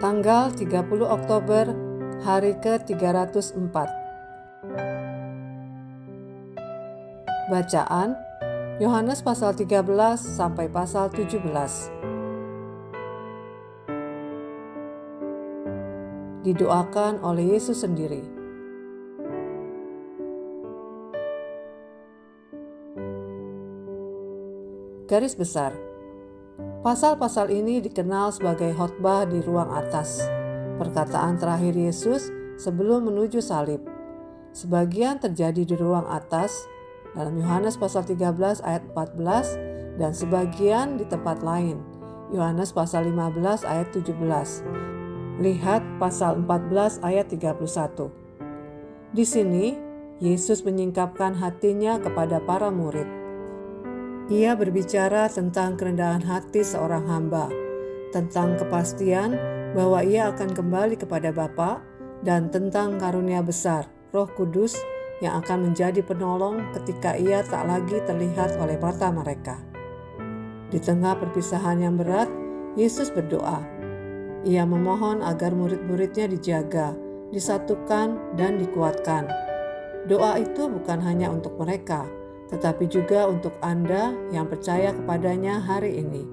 Tanggal 30 Oktober, hari ke-304. Bacaan Yohanes pasal 13 sampai pasal 17. Didoakan oleh Yesus sendiri. Garis besar. Pasal-pasal ini dikenal sebagai khotbah di ruang atas, perkataan terakhir Yesus sebelum menuju salib. Sebagian terjadi di ruang atas dalam Yohanes pasal 13 ayat 14 dan sebagian di tempat lain, Yohanes pasal 15 ayat 17. Lihat pasal 14 ayat 31. Di sini, Yesus menyingkapkan hatinya kepada para murid. Ia berbicara tentang kerendahan hati seorang hamba, tentang kepastian bahwa ia akan kembali kepada Bapa, dan tentang karunia besar, Roh Kudus yang akan menjadi penolong ketika ia tak lagi terlihat oleh mata mereka. Di tengah perpisahan yang berat, Yesus berdoa. Ia memohon agar murid-muridnya dijaga, disatukan, dan dikuatkan. Doa itu bukan hanya untuk mereka, tetapi juga untuk Anda yang percaya kepadanya hari ini.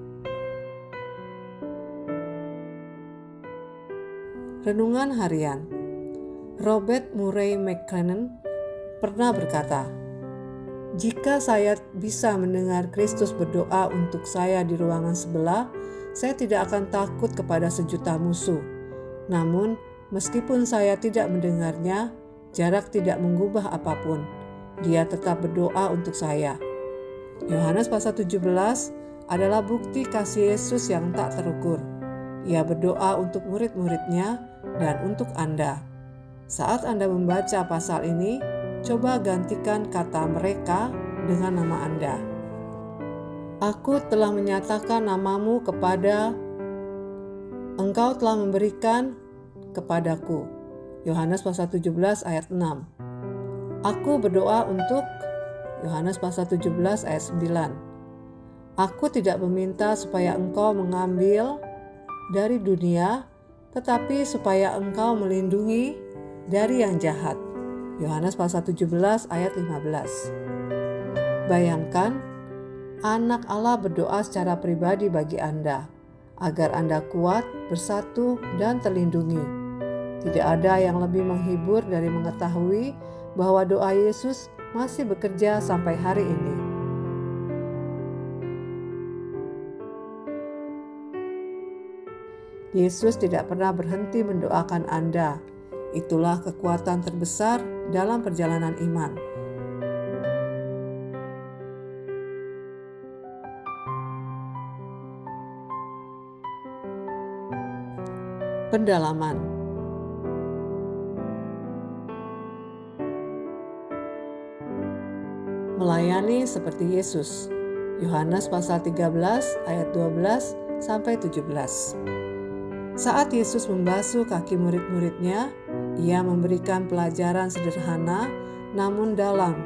Renungan Harian. Robert Murray McLennan pernah berkata, "Jika saya bisa mendengar Kristus berdoa untuk saya di ruangan sebelah, saya tidak akan takut kepada sejuta musuh. Namun, meskipun saya tidak mendengarnya, jarak tidak mengubah apapun. Dia tetap berdoa untuk saya." Yohanes pasal 17 adalah bukti kasih Yesus yang tak terukur. Ia berdoa untuk murid-muridnya dan untuk Anda. Saat Anda membaca pasal ini, coba gantikan kata mereka dengan nama Anda. Aku telah menyatakan namamu kepada Engkau telah memberikan kepadaku. Yohanes pasal 17 ayat 6. Aku berdoa untuk Yohanes pasal 17 ayat 9. Aku tidak meminta supaya engkau mengambil dari dunia, tetapi supaya engkau melindungi dari yang jahat. Yohanes pasal 17 ayat 15. Bayangkan, Anak Allah berdoa secara pribadi bagi Anda, agar Anda kuat, bersatu, dan terlindungi. Tidak ada yang lebih menghibur dari mengetahui bahwa doa Yesus masih bekerja sampai hari ini. Yesus tidak pernah berhenti mendoakan Anda. Itulah kekuatan terbesar dalam perjalanan iman. Pendalaman. Melayani seperti Yesus. Yohanes pasal 13 ayat 12 sampai 17. Saat Yesus membasuh kaki murid-muridnya, ia memberikan pelajaran sederhana namun dalam.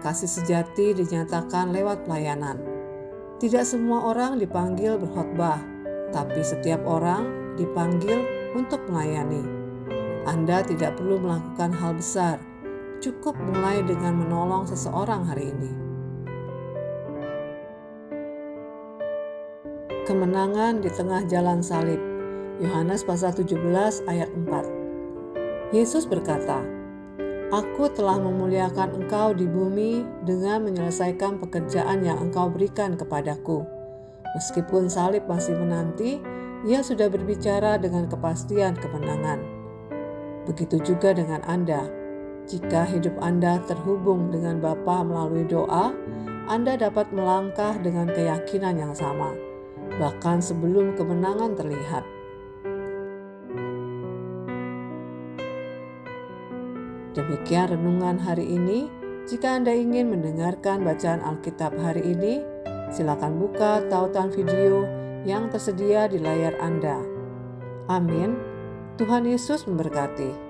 Kasih sejati dinyatakan lewat pelayanan. Tidak semua orang dipanggil berkhotbah, tapi setiap orang dipanggil untuk melayani. Anda tidak perlu melakukan hal besar, cukup mulai dengan menolong seseorang hari ini. Kemenangan di tengah jalan salib. Yohanes pasal 17 ayat 4. Yesus berkata, "Aku telah memuliakan engkau di bumi dengan menyelesaikan pekerjaan yang engkau berikan kepadaku." Meskipun salib masih menanti, ia sudah berbicara dengan kepastian kemenangan. Begitu juga dengan Anda. Jika hidup Anda terhubung dengan Bapa melalui doa, Anda dapat melangkah dengan keyakinan yang sama, bahkan sebelum kemenangan terlihat. Demikian renungan hari ini. Jika Anda ingin mendengarkan bacaan Alkitab hari ini, silakan buka tautan video yang tersedia di layar Anda. Amin. Tuhan Yesus memberkati.